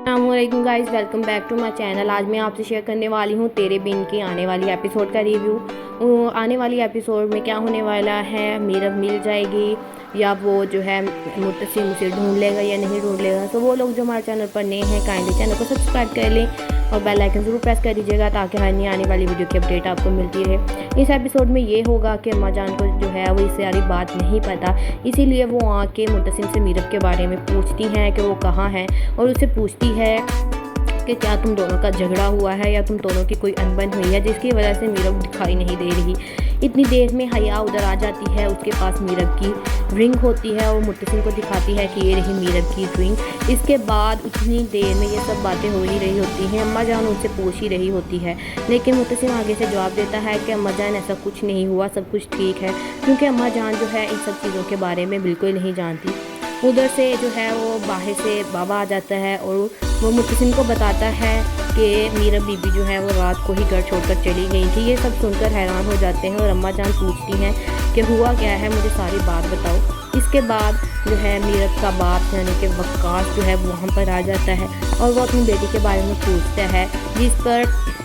अस्सलामुअलैकुम guys, welcome back to my channel. आज मैं आपसे शेयर करने वाली हूँ तेरे बिन की आने वाली एपिसोड का रिव्यू। आने वाली एपिसोड में क्या होने वाला है, मीरब मिल जाएगी या वो जो है मुत्तसिम उसे ढूंढ लेगा या नहीं ढूंढ लेगा। तो वो लोग जो हमारे चैनल पर नए हैं काइंडली चैनल को सब्सक्राइब कर लें और बेल आइकन ज़रूर प्रेस कर दीजिएगा ताकि हर नई आने वाली वीडियो की अपडेट आपको मिलती रहे। इस एपिसोड में ये होगा कि अम्मा जान को जो है वो इससे सारी बात नहीं पता, इसीलिए वो आके मुत्तसिम से मीरब के बारे में पूछती हैं कि वो कहाँ है और उससे पूछती है कि क्या तुम दोनों का झगड़ा हुआ है या तुम दोनों की कोई अनबन हुई है जिसकी वजह से मीरब दिखाई नहीं दे रही। इतनी देर में हया उधर आ जाती है, उसके पास मीरब की रिंग होती है और मुत्तसिम को दिखाती है कि ये रही मीरब की रिंग। इसके बाद उतनी देर में ये सब बातें हो ही रही होती हैं। अम्मा जान उनसे पूछ ही रही होती है, लेकिन मुत्तसिम आगे से जवाब देता है कि अम्मा जान ऐसा कुछ नहीं हुआ, सब कुछ ठीक है, क्योंकि अम्मा जान जो है इन सब चीज़ों के बारे में बिल्कुल नहीं जानती। उधर से जो है वो बाहर से बाबा आ जाता है और वो मुत्तसिम को बताता है कि मीरब बीबी जो है वो रात को ही घर छोड़कर चली गई थी। ये सब सुनकर हैरान हो जाते हैं और अम्मा जान पूछती हैं कि हुआ क्या है, मुझे सारी बात बताओ। इसके बाद जो है मीरब का बाप यानी कि वक्कास जो है वो वहाँ पर आ जाता है और वो अपनी बेटी के बारे में पूछता है, जिस पर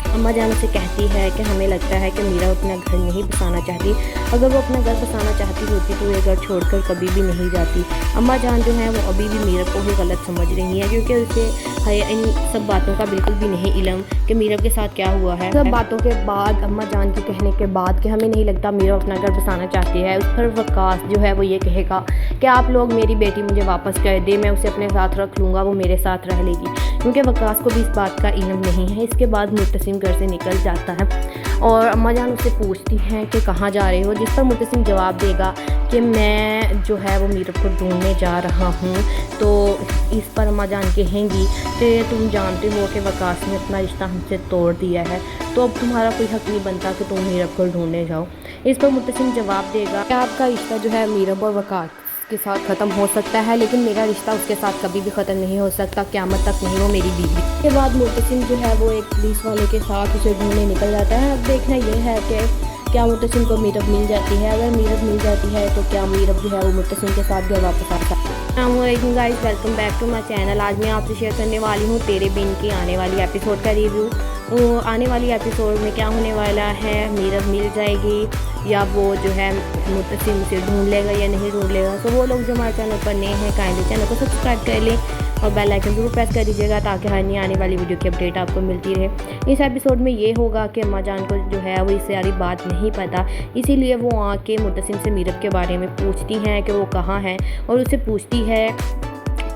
अम्मा जान उसे कहती है कि हमें लगता है कि मीरा अपना घर नहीं बसाना चाहती। अगर वो अपना घर बसाना चाहती होती तो ये घर छोड़कर कभी भी नहीं जाती। अम्मा जान जो है वो अभी भी मीरा को ही गलत समझ रही है, क्योंकि उसे इन सब बातों का बिल्कुल भी नहीं इल्म कि मीरा के साथ क्या हुआ है। सब बातों के बाद अम्मा जान के कहने के बाद कि हमें नहीं लगता मीरा अपना घर बसाना चाहती है, उस पर वक्कास जो है वो ये कहेगा कि आप लोग मेरी बेटी मुझे वापस कर दे, मैं उसे अपने साथ रख लूँगा, वो मेरे साथ रह लेगी, क्योंकि वक्कास को भी इस बात का इल्म नहीं है। इसके बाद मुत्तसिम घर से निकल जाता है और अम्मा जान उससे पूछती हैं कि कहाँ जा रहे हो, जिस पर मुत्तसिम जवाब देगा कि मैं जो है वो मीरब को ढूंढने जा रहा हूँ। तो इस पर अम्मा जान कहेंगी कि तुम जानते हो कि वक्कास ने अपना रिश्ता हमसे तोड़ दिया है, तो अब तुम्हारा कोई हक नहीं बनता कि तुम मीरब को ढूंढने जाओ। इस पर मुत्तसिम जवाब देगा कि आपका रिश्ता जो है मीरब और वक्कास के साथ ख़त्म हो सकता है, लेकिन मेरा रिश्ता उसके साथ कभी भी ख़त्म नहीं हो सकता, क़यामत तक नहीं, वो मेरी बीवी। के बाद मुत्तसिम जो है वो एक पुलिस वाले के साथ उसे ढूंढने निकल जाता है। अब देखना ये है कि क्या मुत्तसिम को मीरब मिल जाती है। अगर मीरब मिल जाती है तो क्या मीरब जो है वो मुत्तसिम के साथ घर वापस आता है। अस्सलामुअलैकुम guys, welcome back to my channel. आज मैं आपसे शेयर करने वाली हूँ तेरे बिन की आने वाली एपिसोड का रिव्यू। आने वाली एपिसोड में क्या होने वाला है, मीरब मिल जाएगी या वो जो है मुत्तसिम उसे ढूंढ लेगा या नहीं ढूंढ लेगा। तो वो लोग जो हमारे चैनल पर नए हैं काइंडली चैनल को सब्सक्राइब कर लें और बेल आइकन ज़रूर प्रेस कर दीजिएगा ताकि हर नई आने वाली वीडियो की अपडेट आपको मिलती रहे। इस एपिसोड में ये होगा कि अम्मा जान को जो है वो इससे सारी बात नहीं पता, इसीलिए वो आके मुत्तसिम से मीरब के बारे में पूछती हैं कि वो कहाँ है और उससे पूछती है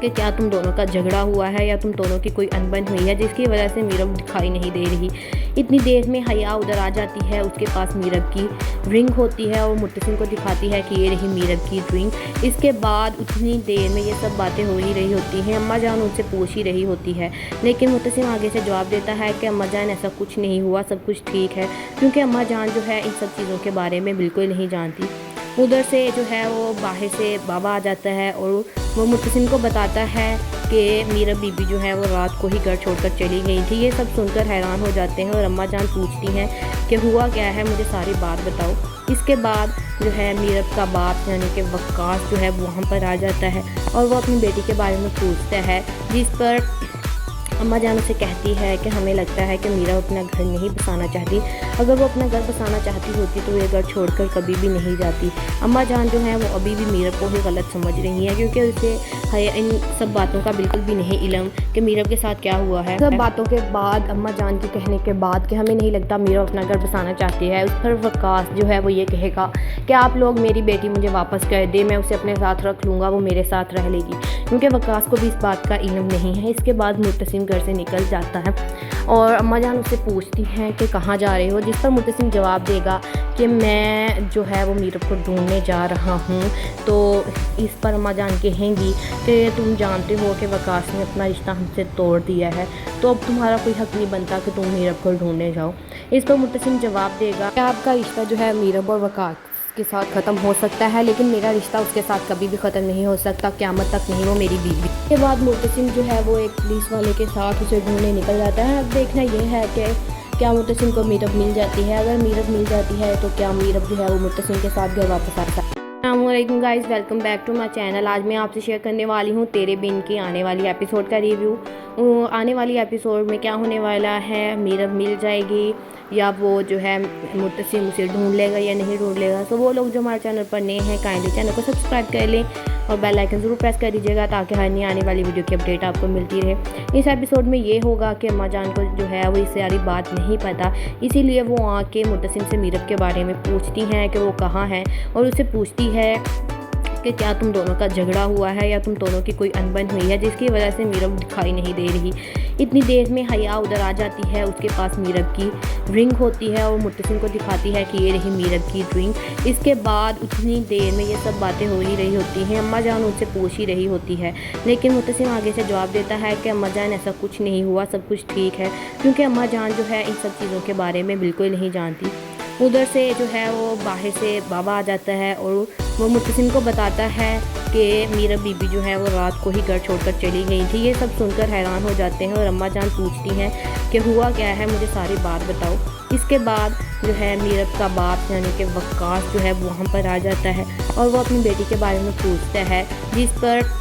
कि क्या तुम दोनों का झगड़ा हुआ है या तुम दोनों की कोई अनबन हुई है जिसकी वजह से मीरब दिखाई नहीं दे रही। इतनी देर में हया उधर आ जाती है, उसके पास मीरब की रिंग होती है और मुत्तसिम को दिखाती है कि ये रही मीरब की रिंग। इसके बाद उतनी देर में ये सब बातें हो ही रही होती हैं। अम्मा जान उनसे पूछ ही रही होती है, लेकिन मुत्तसिम आगे से जवाब देता है कि अम्मा जान ऐसा कुछ नहीं हुआ, सब कुछ ठीक है, क्योंकि अम्मा जान जो है इन सब चीज़ों के बारे में बिल्कुल नहीं जानती। उधर से जो है वो बाहर से बाबा आ जाता है और वो मुत्तसिम को बताता है कि मीरब बीबी जो है वो रात को ही घर छोड़कर चली गई थी। ये सब सुनकर हैरान हो जाते हैं और अम्मा जान पूछती हैं कि हुआ क्या है, मुझे सारी बात बताओ। इसके बाद जो है मीरब का बाप यानी कि वक्कास जो है वो वहाँ पर आ जाता है और वो अपनी बेटी के बारे में पूछता है, जिस पर अम्मा जान उसे कहती है कि हमें लगता है कि मीरा अपना घर नहीं बसाना चाहती। अगर वो अपना घर बसाना चाहती होती तो ये घर छोड़कर कभी भी नहीं जाती। अम्मा जान जो है वो अभी भी मीरा को ही गलत समझ रही है, क्योंकि उसे इन सब बातों का बिल्कुल भी नहीं इल्म कि मीरा के साथ क्या हुआ है। सब बातों के बाद अम्मा जान के कहने के बाद कि हमें नहीं लगता मीरा अपना घर बसाना चाहती है, उस पर वक्कास जो है वो ये कहेगा कि आप लोग मेरी बेटी मुझे वापस कर दे, मैं उसे अपने साथ रख लूँगा, वो मेरे साथ रह लेगी, क्योंकि वक्कास को भी इस बात का इल्म नहीं है। इसके बाद मुत्तसिम घर से निकल जाता है और अम्मा जान उससे पूछती हैं कि कहाँ जा रहे हो, जिस पर मुत्तसिम जवाब देगा कि मैं जो है वो मीरब को ढूंढने जा रहा हूँ। तो इस पर अम्मा जान कहेंगी कि तुम जानते हो कि वक्कास ने अपना रिश्ता हमसे तोड़ दिया है, तो अब तुम्हारा कोई हक नहीं बनता कि तुम मीरब को ढूंढने जाओ। इस पर मुत्तसिम जवाब देगा कि आपका रिश्ता जो है मीरब और वक्कास के साथ ख़त्म हो सकता है, लेकिन मेरा रिश्ता उसके साथ कभी भी ख़त्म नहीं हो सकता, क़यामत तक नहीं, वो मेरी बीवी। के बाद मुत्तसिम जो है वो एक पुलिस वाले के साथ उसे ढूंढने निकल जाता है। अब देखना ये है कि क्या मुत्तसिम को मीरब मिल जाती है। अगर मीरब मिल जाती है तो क्या मीरब जो है वो मुत्तसिम के साथ घर वापस आता है। अस्सलामुअलैकुम guys, welcome back to my channel. आज मैं आपसे शेयर करने वाली हूँ तेरे बिन की आने वाली एपिसोड का रिव्यू। आने वाली एपिसोड में क्या होने वाला है, मीरब मिल जाएगी या वो जो है मुत्तसिम उसे ढूंढ लेगा या नहीं ढूंढ लेगा। तो वो लोग जो हमारे चैनल पर नए हैं काइंडली चैनल को सब्सक्राइब कर लें और बेल आइकन ज़रूर प्रेस कर दीजिएगा ताकि हर नई आने वाली वीडियो की अपडेट आपको मिलती रहे। इस एपिसोड में ये होगा कि अम्मा जान को जो है वो इस सारी बात नहीं पता, इसीलिए वो आके मुत्तसिम से मीरब के बारे में पूछती हैं कि वो कहाँ है और उससे पूछती है कि क्या तुम दोनों का झगड़ा हुआ है या तुम दोनों की कोई अनबन हुई है जिसकी वजह से मीरब दिखाई नहीं दे रही। इतनी देर में हया उधर आ जाती है, उसके पास मीरब की रिंग होती है और मुत्तसिम को दिखाती है कि ये रही मीरब की रिंग। इसके बाद उतनी देर में ये सब बातें हो ही रही होती हैं, अम्मा जान उनसे पूछ ही रही होती है, लेकिन मुत्तसिम आगे से जवाब देता है कि अम्मा जान ऐसा कुछ नहीं हुआ, सब कुछ ठीक है, क्योंकि अम्मा जान जो है इन सब चीज़ों के बारे में बिल्कुल नहीं जानती। उधर से जो है वो बाहर से बाबा आ जाता है और वो मुत्तसिम को बताता है कि मीरब बीबी जो है वो रात को ही घर छोड़कर चली गई थी। ये सब सुनकर हैरान हो जाते हैं और अम्मा जान पूछती हैं कि हुआ क्या है, मुझे सारी बात बताओ। इसके बाद जो है मीरब का बाप यानी कि वक्कास जो है वहाँ पर आ जाता है और वो अपनी बेटी के बारे में पूछता है, जिस पर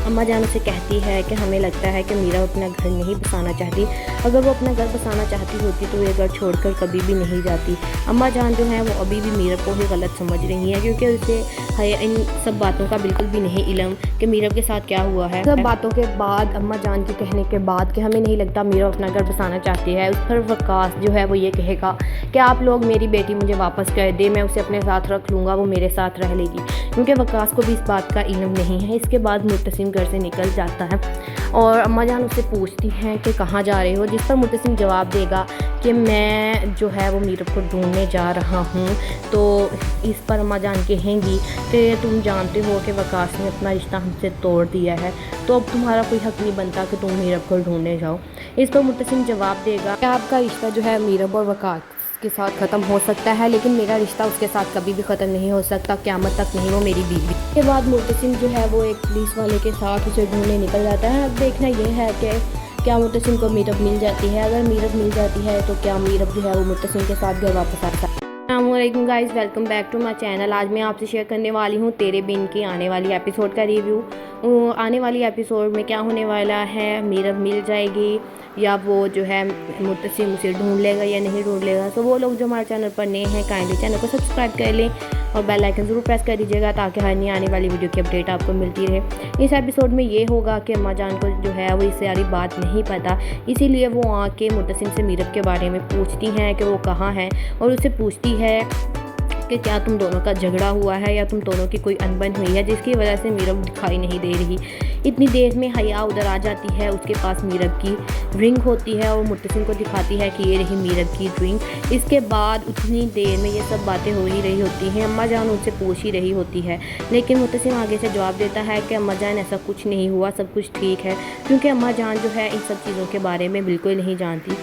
अम्मा जान उसे कहती है कि हमें लगता है कि मीरा अपना घर नहीं बसाना चाहती, अगर वो अपना घर बसाना चाहती होती तो ये घर छोड़कर कभी भी नहीं जाती। अम्मा जान जो है वो अभी भी मीरब को ही गलत समझ रही है, क्योंकि उसे इन सब बातों का बिल्कुल भी नहीं इल्म कि मीरब के साथ क्या हुआ है। सब बातों के बाद अम्मा जान के कहने के बाद कि हमें नहीं लगता मीरब अपना घर बसाना चाहती है, उस पर वक्कास जो है वो ये कहेगा कि आप लोग मेरी बेटी मुझे वापस कर दे, मैं उसे अपने साथ रख लूँगा, वो मेरे साथ रह लेगी, क्योंकि वक्कास को भी इस बात का इल्म नहीं है। इसके बाद मुत्तसिम घर से निकल जाता है और अम्मा जान उससे पूछती हैं कि कहाँ जा रहे हो, जिस पर मुत्तसिम जवाब देगा कि मैं जो है वो मीरब को ढूंढने जा रहा हूँ। तो इस पर अम्मा जान कहेंगी कि तुम जानते हो कि वक्कास ने अपना रिश्ता हमसे तोड़ दिया है, तो अब तुम्हारा कोई हक़ नहीं बनता कि तुम मीरब को ढूंढने जाओ। इस पर मुत्तसिम जवाब देगा कि आपका रिश्ता जो है मीरब और वक्कास के साथ ख़त्म हो सकता है, लेकिन मेरा रिश्ता उसके साथ कभी भी ख़त्म नहीं हो सकता, क़यामत तक नहीं, वो मेरी बीवी। के बाद मुत्तसिम जो है वो एक पुलिस वाले के साथ उसे ढूंढने निकल जाता है। अब देखना ये है कि क्या मुत्तसिम को मीरब मिल जाती है, अगर मीरब मिल जाती है तो क्या मीरब जो है वो मुत्तसिम के साथ घर वापस आता है। अस्सलामुअलैकुम guys, welcome back to my channel. आज मैं आपसे शेयर करने वाली हूँ तेरे बिन की आने वाली एपिसोड का रिव्यू। आने वाली एपिसोड में क्या होने वाला है, मीरब मिल जाएगी या वो जो है मुत्तसिम उसे ढूंढ लेगा या नहीं ढूंढ लेगा। तो वो लोग जो हमारे चैनल पर नए हैं काइंडली चैनल को सब्सक्राइब कर लें और बेल आइकन ज़रूर प्रेस कर दीजिएगा ताकि हर नई आने वाली वीडियो की अपडेट आपको मिलती रहे। इस एपिसोड में ये होगा कि अम्मा जान को जो है वो इस सारी बात नहीं पता, इसीलिए वो आके मुत्तसिम से मीरब के बारे में पूछती हैं कि वो कहाँ है और उससे पूछती है कि क्या तुम दोनों का झगड़ा हुआ है या तुम दोनों की कोई अनबन हुई है जिसकी वजह से मीरब दिखाई नहीं दे रही। इतनी देर में हया उधर आ जाती है, उसके पास मीरब की रिंग होती है और मुत्तसिम को दिखाती है कि ये रही मीरब की रिंग। इसके बाद उतनी देर में ये सब बातें हो ही रही होती हैं, अम्मा जान उनसे पूछ ही रही होती है, लेकिन मुत्तसिम आगे से जवाब देता है कि अम्मा जान ऐसा कुछ नहीं हुआ, सब कुछ ठीक है, क्योंकि अम्मा जान जो है इन सब चीज़ों के बारे में बिल्कुल नहीं जानती।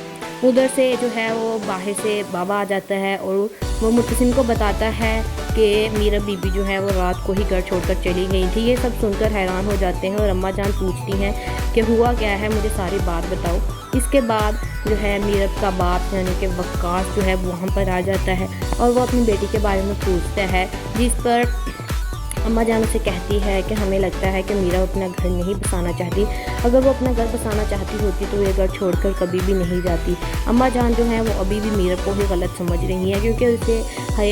उधर से जो है वो बाहर से बाबा आ जाता है और वो मुत्तसिम को बताता है कि मीरब बीबी जो है वो रात को ही घर छोड़कर चली गई थी। ये सब सुनकर हैरान हो जाते हैं और अम्मा जान पूछती हैं कि हुआ क्या है, मुझे सारी बात बताओ। इसके बाद जो है मीरब का बाप यानी कि वक्कास जो है वहाँ पर आ जाता है और वो अपनी बेटी के बारे में पूछता है, जिस पर अम्मा जान उसे कहती है कि हमें लगता है कि मीरा अपना घर नहीं बसाना चाहती, अगर वो अपना घर बसाना चाहती होती तो ये घर छोड़कर कभी भी नहीं जाती। अम्मा जान जो है वो अभी भी मीरब को ही गलत समझ रही है, क्योंकि उसे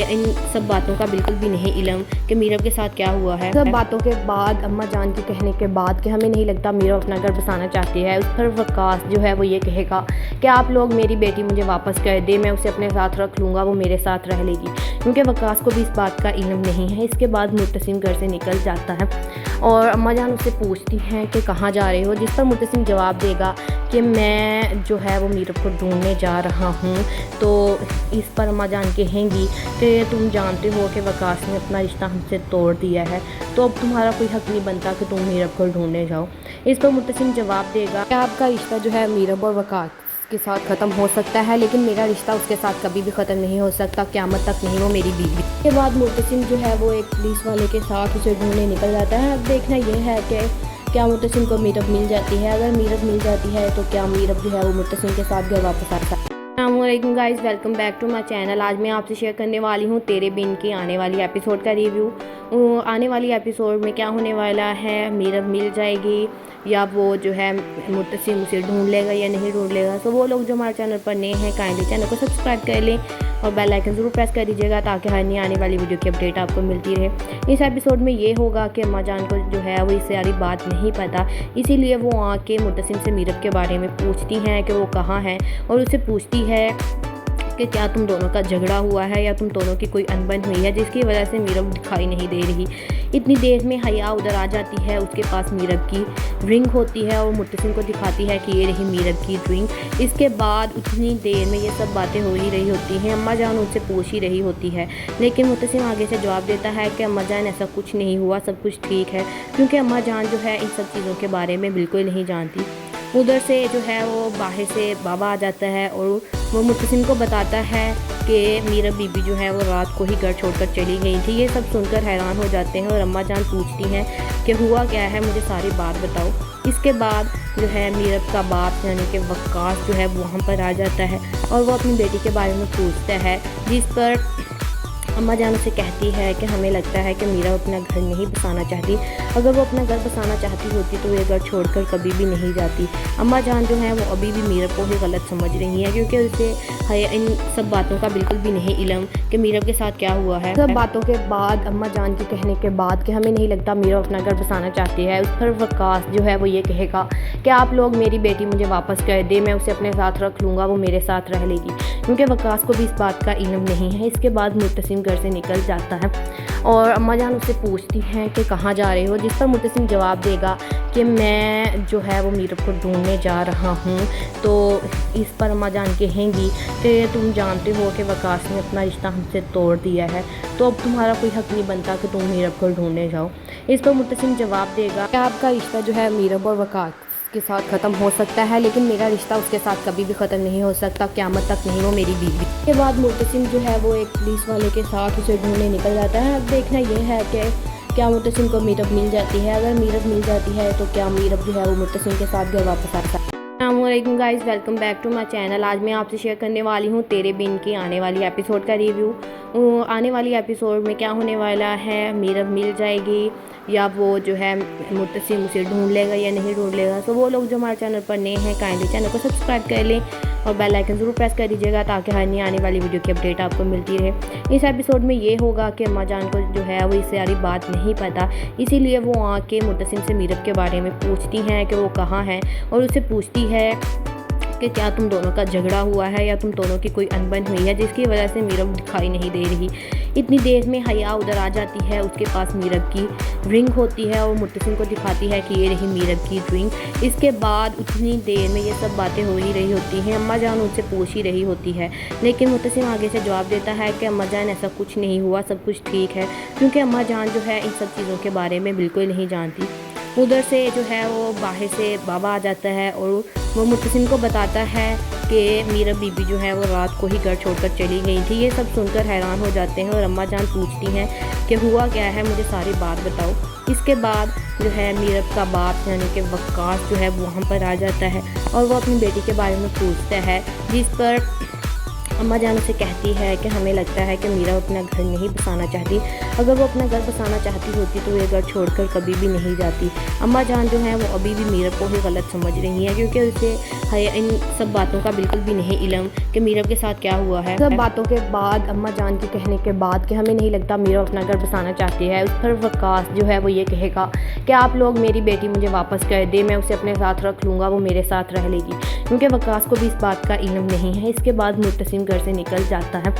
इन सब बातों का बिल्कुल भी नहीं इल्म कि मीरब के साथ क्या हुआ है। सब बातों के बाद अम्मा जान के कहने के बाद कि हमें नहीं लगता मीरब अपना घर बसाना चाहती है, उस पर वक्कास जो है वो ये कहेगा कि आप लोग मेरी बेटी मुझे वापस कर दे, मैं उसे अपने साथ रख लूँगा, वो मेरे साथ रह लेगी, क्योंकि वक्कास को भी इस बात का इल्म नहीं है। इसके बाद मुत्तसिम घर से निकल जाता है और अम्मा जान उससे पूछती हैं कि कहाँ जा रहे हो, जिस पर मुत्तसिम जवाब देगा कि मैं जो है वो मीरब को ढूंढने जा रहा हूँ। तो इस पर अम्मा जान कहेंगी कि तुम जानते हो कि वक्कास ने अपना रिश्ता हमसे तोड़ दिया है, तो अब तुम्हारा कोई हक़ नहीं बनता कि तुम मीरब को ढूंढने जाओ। इस पर मुत्तसिम जवाब देगा कि आपका रिश्ता जो है मीरब और वक्कास के साथ ख़त्म हो सकता है, लेकिन मेरा रिश्ता उसके साथ कभी भी ख़त्म नहीं हो सकता, क़यामत तक नहीं, वो मेरी बीवी। के बाद मुत्तसिम जो है वो एक पुलिस वाले के साथ उसे ढूंढने निकल जाता है। अब देखना ये है कि क्या मुत्तसिम को मीरब मिल जाती है, अगर मीरब मिल जाती है तो क्या मीरब जो है वो मुत्तसिम के साथ घर वापस आता है। अस्सलामुअलैकुम guys, welcome back to my channel. आज मैं आपसे शेयर करने वाली हूँ तेरे बिन की आने वाली एपिसोड का रिव्यू। आने वाली एपिसोड में क्या होने वाला है, मीरब मिल जाएगी या वो जो है मुत्तसिम उसे ढूंढ लेगा या नहीं ढूंढ लेगा। तो वो लोग जो हमारे चैनल पर नए हैं काइंडली चैनल को सब्सक्राइब कर लें और बेल आइकन ज़रूर प्रेस कर दीजिएगा ताकि हर नई आने वाली वीडियो की अपडेट आपको मिलती रहे। इस एपिसोड में ये होगा कि अम्मा जान को जो है वो इससे सारी बात नहीं पता, इसीलिए वो आके मुत्तसिम से मीरब के बारे में पूछती हैं कि वो कहाँ है और उससे पूछती है कि क्या तुम दोनों का झगड़ा हुआ है या तुम दोनों की कोई अनबन हुई है जिसकी वजह से मीरब दिखाई नहीं दे रही। इतनी देर में हया उधर आ जाती है, उसके पास मीरब की रिंग होती है और मुत्तसिम को दिखाती है कि ये रही मीरब की रिंग। इसके बाद उतनी देर में ये सब बातें हो ही रही होती हैं। अम्मा जान उनसे पूछ ही रही होती है, लेकिन मुत्तसिम आगे से जवाब देता है कि अम्मा जान ऐसा कुछ नहीं हुआ, सब कुछ ठीक है, क्योंकि अम्मा जान जो है इन सब चीज़ों के बारे में बिल्कुल नहीं जानती। उधर से जो है वो बाहर से बाबा आ जाता है और वो मुत्तसिम को बताता है कि मीरब बीबी जो है वो रात को ही घर छोड़कर चली गई थी। ये सब सुनकर हैरान हो जाते हैं और अम्मा जान पूछती हैं कि हुआ क्या है, मुझे सारी बात बताओ। इसके बाद जो है मीरब का बाप यानी कि वक्कास जो है वो वहाँ पर आ जाता है और वो अपनी बेटी के बारे में पूछता है, जिस पर अम्मा जान उसे कहती है कि हमें लगता है कि मीरा अपना घर नहीं बसाना चाहती। अगर वो अपना घर बसाना चाहती होती तो ये घर छोड़कर कभी भी नहीं जाती। अम्मा जान जो है वो अभी भी मीरा को ही गलत समझ रही है, क्योंकि उसे इन सब बातों का बिल्कुल भी नहीं इल्म कि मीरा के साथ क्या हुआ है। सब बातों के बाद अम्मा जान के कहने के बाद कि हमें नहीं लगता मीरा अपना घर बसाना चाहती है, उस पर वक्कास जो है वो ये कहेगा कि आप लोग मेरी बेटी मुझे वापस कर दे, मैं उसे अपने साथ रख लूँगा, वो मेरे साथ रह लेगी, क्योंकि वक्कास को भी इस बात का इल्म नहीं है। इसके बाद मुत्तसिम घर से निकल जाता है और अम्मा जान उससे पूछती हैं कि कहाँ जा रहे हो, जिस पर मुत्तसिम जवाब देगा कि मैं जो है वो मीरब को ढूंढने जा रहा हूँ। तो इस पर अम्मा जान कहेंगी कि तुम जानते हो कि वक्कास ने अपना रिश्ता हमसे तोड़ दिया है, तो अब तुम्हारा कोई हक़ नहीं बनता कि तुम मीरब को ढूंढने जाओ। इस पर मुत्तसिम जवाब देगा कि आपका रिश्ता जो है मीरब और वक्कास के साथ ख़त्म हो सकता है, लेकिन मेरा रिश्ता उसके साथ कभी भी ख़त्म नहीं हो सकता, क़यामत तक नहीं, वो मेरी बीवी। के बाद मुत्तसिम जो है वो एक पुलिस वाले के साथ उसे ढूंढने निकल जाता है। अब देखना ये है कि क्या मुत्तसिम को मीरब मिल जाती है। अगर मीरब मिल जाती है तो क्या मीरब जो है वो मुत्तसिम के साथ घर वापस आता है। अस्सलामुअलैकुम guys, welcome back to my channel. आज मैं आपसे शेयर करने वाली हूँ तेरे बिन की आने वाली एपिसोड का रिव्यू। आने वाली एपिसोड में क्या होने वाला है, मीरब मिल जाएगी या वो जो है मुत्तसिम उसे ढूंढ लेगा या नहीं ढूंढ लेगा। तो वो लोग जो हमारे चैनल पर नए हैं काइंडली चैनल को सब्सक्राइब कर लें और बेल आइकन ज़रूर प्रेस कर दीजिएगा ताकि हर नई आने वाली वीडियो की अपडेट आपको मिलती रहे। इस एपिसोड में ये होगा कि अम्मा जान को जो है वो इससे सारी बात नहीं पता, इसीलिए वो आके मुत्तसिम से मीरब के बारे में पूछती हैं कि वो कहाँ है और उससे पूछती है कि क्या तुम दोनों का झगड़ा हुआ है या तुम दोनों की कोई अनबन हुई है जिसकी वजह से मीरब दिखाई नहीं दे रही। इतनी देर में हया उधर आ जाती है, उसके पास मीरब की रिंग होती है और मुत्तसिम को दिखाती है कि ये रही मीरब की रिंग। इसके बाद उतनी देर में ये सब बातें हो ही रही होती हैं। अम्मा जान उनसे पूछ ही रही होती है, लेकिन मुत्तसिम आगे से जवाब देता है कि अम्मा जान ऐसा कुछ नहीं हुआ, सब कुछ ठीक है, क्योंकि अम्मा जान जो है इन सब चीज़ों के बारे में बिल्कुल नहीं जानती। उधर से जो है वो बाहर से बाबा आ जाता है और वो मुत्तसिम को बताता है कि मीरब बीबी जो है वो रात को ही घर छोड़कर चली गई थी। ये सब सुनकर हैरान हो जाते हैं और अम्मा जान पूछती हैं कि हुआ क्या है, मुझे सारी बात बताओ। इसके बाद जो है मीरब का बाप यानी कि वक्कास जो है वो वहाँ पर आ जाता है और वो अपनी बेटी के बारे में पूछता है, जिस पर अम्मा जान उसे कहती है कि हमें लगता है कि मीरा अपना घर नहीं बसाना चाहती। अगर वो अपना घर बसाना चाहती होती तो ये घर छोड़कर कभी भी नहीं जाती। अम्मा जान जो है वो अभी भी मीरा को ही गलत समझ रही है, क्योंकि उसे इन सब बातों का बिल्कुल भी नहीं इल्म कि मीरा के साथ क्या हुआ है। सब बातों के बाद अम्मा जान के कहने के बाद कि हमें नहीं लगता मीरा अपना घर बसाना चाहती है, उस पर वक्कास जो है वो ये कहेगा कि आप लोग मेरी बेटी मुझे वापस कर दे, मैं उसे अपने साथ रख लूँगा, वो मेरे साथ रह लेगी, क्योंकि वक्कास को भी इस बात का इल्म नहीं है। इसके बाद मुत्तसिम घर से निकल जाता है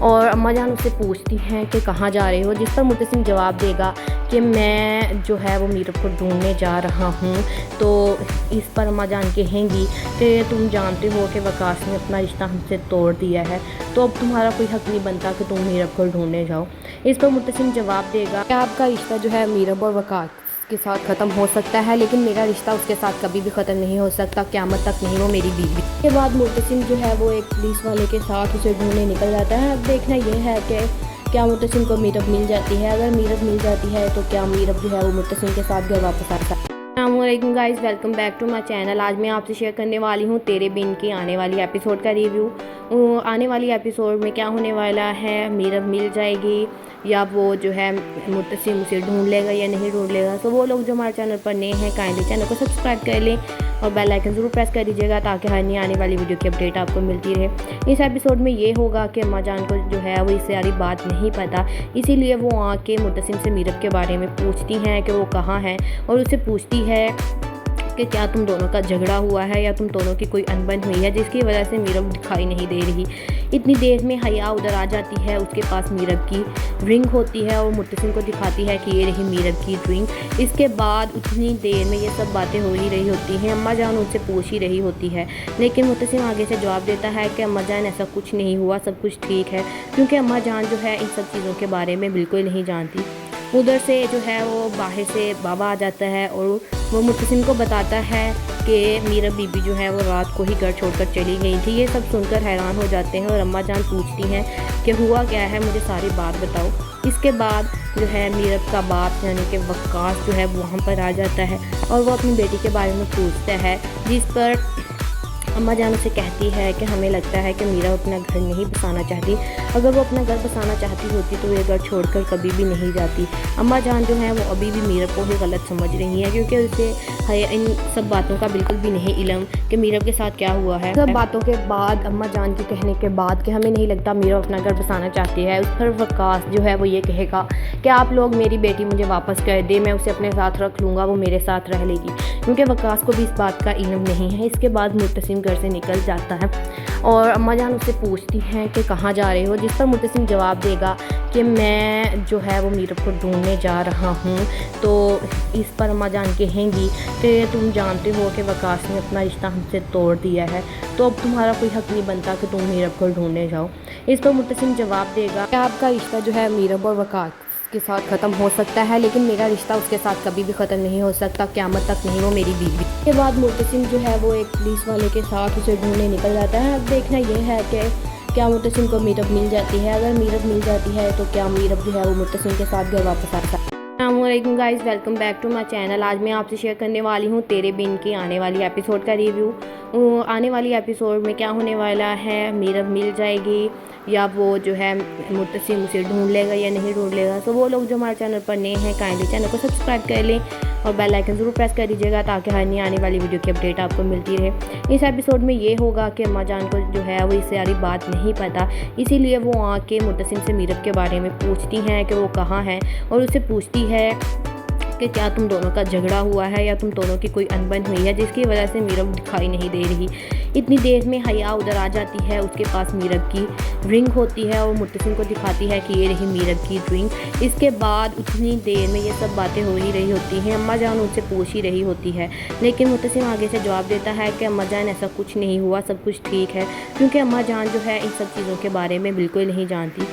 और अम्मा जान उससे पूछती हैं कि कहाँ जा रहे हो, जिस पर मुत्तसिम जवाब देगा कि मैं जो है वो मीरब को ढूंढने जा रहा हूँ। तो इस पर अम्मा जान कहेंगी कि तुम जानते हो कि वक्कास ने अपना रिश्ता हमसे तोड़ दिया है, तो अब तुम्हारा कोई हक़ नहीं बनता कि तुम मीरब को ढूंढने जाओ। इस पर मुत्तसिम जवाब देगा कि आपका रिश्ता जो है मीरब और वक्कास के साथ ख़त्म हो सकता है, लेकिन मेरा रिश्ता उसके साथ कभी भी ख़त्म नहीं हो सकता, क़यामत तक नहीं, वो मेरी बीवी। के बाद मुत्तसिम जो है वो एक पुलिस वाले के साथ उसे ढूंढने निकल जाता है। अब देखना ये है कि क्या मुत्तसिम को मीरब मिल जाती है। अगर मीरब मिल जाती है तो क्या मीरब जो है वो मुत्तसिम के साथ घर वापस आता है। अस्सलामुअलैकुम guys, welcome back to my channel. आज मैं आपसे शेयर करने वाली हूँ तेरे बिन की आने वाली एपिसोड का रिव्यू। आने वाली एपिसोड में क्या होने वाला है, मीरब मिल जाएगी या वो जो है मुत्तसिम उसे ढूंढ लेगा या नहीं ढूंढ लेगा। तो वो लोग जो हमारे चैनल पर नए हैं काइंडली चैनल को सब्सक्राइब कर लें और बेल आइकन ज़रूर प्रेस कर दीजिएगा ताकि हर नई आने वाली वीडियो की अपडेट आपको मिलती रहे। इस एपिसोड में ये होगा कि अम्मा जान को जो है वो इस सारी बात नहीं पता, इसीलिए वो आके मुत्तसिम से मीरब के बारे में पूछती हैं कि वो कहाँ है और उससे पूछती है कि क्या तुम दोनों का झगड़ा हुआ है या तुम दोनों की कोई अनबन हुई है जिसकी वजह से मीरब दिखाई नहीं दे रही। इतनी देर में हया उधर आ जाती है, उसके पास मीरब की रिंग होती है और मुत्तसिम को दिखाती है कि ये रही मीरब की रिंग। इसके बाद उतनी देर में ये सब बातें हो ही रही होती हैं, अम्मा जान उनसे पूछ ही रही होती है, लेकिन मुत्तसिम आगे से जवाब देता है कि अम्मा जान ऐसा कुछ नहीं हुआ, सब कुछ ठीक है, क्योंकि अम्मा जान जो है इन सब चीज़ों के बारे में बिल्कुल नहीं जानती। उधर से जो है वो बाहर से बाबा आ जाता है और वो मुत्तसिम को बताता है कि मीरब बीबी जो है वो रात को ही घर छोड़कर चली गई थी। ये सब सुनकर हैरान हो जाते हैं और अम्मा जान पूछती हैं कि हुआ क्या है, मुझे सारी बात बताओ। इसके बाद जो है मीरब का बाप यानी कि वक्कास जो है वहाँ पर आ जाता है और वो अपनी बेटी के बारे में पूछता है, जिस पर अम्मा जान उसे कहती है कि हमें लगता है कि मीरा अपना घर नहीं बसाना चाहती, अगर वो अपना घर बसाना चाहती होती तो ये घर छोड़कर कभी भी नहीं जाती। अम्मा जान जो है वो अभी भी मीरब को ही गलत समझ रही है, क्योंकि उसे इन सब बातों का बिल्कुल भी नहीं इल्म कि मीरब के साथ क्या हुआ है। सब बातों के बाद अम्मा जान के कहने के बाद कि हमें नहीं लगता मीरब अपना घर बसाना चाहती है, उस पर वक्कास जो है वो ये कहेगा कि आप लोग मेरी बेटी मुझे वापस कर दे, मैं उसे अपने साथ रख लूँगा, वो मेरे साथ रह लेगी, क्योंकि वक्कास को भी इस बात का इल्म नहीं है। इसके बाद मुत्तसिम घर से निकल जाता है और अम्मा जान उससे पूछती हैं कि कहाँ जा रहे हो, जिस पर मुत्तसिम जवाब देगा कि मैं जो है वो मीरब को ढूंढने जा रहा हूँ। तो इस पर अम्मा जान कहेंगी कि तुम जानते हो कि वकास ने अपना रिश्ता हमसे तोड़ दिया है, तो अब तुम्हारा कोई हक नहीं बनता कि तुम मीरब को ढूंढने जाओ। इस पर मुत्तसिम जवाब देगा कि आपका रिश्ता जो है मीरब और वकास के साथ ख़त्म हो सकता है, लेकिन मेरा रिश्ता उसके साथ कभी भी ख़त्म नहीं हो सकता, क़यामत तक नहीं, वो मेरी बीवी। के बाद मुत्तसिम जो है वो एक पुलिस वाले के साथ उसे ढूंढने निकल जाता है। अब देखना ये है कि क्या मुत्तसिम को मीरब मिल जाती है, अगर मीरब मिल जाती है तो क्या मीरब जो है वो मुत्तसिम के साथ घर वापस आता है। अस्सलामुअलैकुम guys, welcome back to my channel. आज मैं आपसे शेयर करने वाली हूँ तेरे बिन की आने वाली एपिसोड का रिव्यू। आने वाली एपिसोड में क्या होने वाला है, मीरब मिल जाएगी या वो जो है मुत्तसिम उसे ढूंढ लेगा या नहीं ढूंढ लेगा। तो वो लोग जो हमारे चैनल पर नए हैं काइंडली चैनल को सब्सक्राइब कर लें और बेल आइकन ज़रूर प्रेस कर दीजिएगा ताकि हर नई आने वाली वीडियो की अपडेट आपको मिलती रहे। इस एपिसोड में ये होगा कि अम्मा जान को जो है वो इस सारी बात नहीं पता, इसीलिए वो आके मुत्तसिम से मीरब के बारे में पूछती हैं कि वो कहाँ है और उससे पूछती है कि क्या तुम दोनों का झगड़ा हुआ है या तुम दोनों की कोई अनबन हुई है जिसकी वजह से मीरब दिखाई नहीं दे रही। इतनी देर में हया उधर आ जाती है, उसके पास मीरब की रिंग होती है और मुत्तसिम को दिखाती है कि ये रही मीरब की रिंग। इसके बाद उतनी देर में ये सब बातें हो ही रही होती हैं, अम्मा जान उनसे पूछ ही रही होती है, लेकिन मुत्तसिम आगे से जवाब देता है कि अम्मा जान ऐसा कुछ नहीं हुआ, सब कुछ ठीक है, क्योंकि अम्मा जान जो है इन सब चीज़ों के बारे में बिल्कुल नहीं जानती।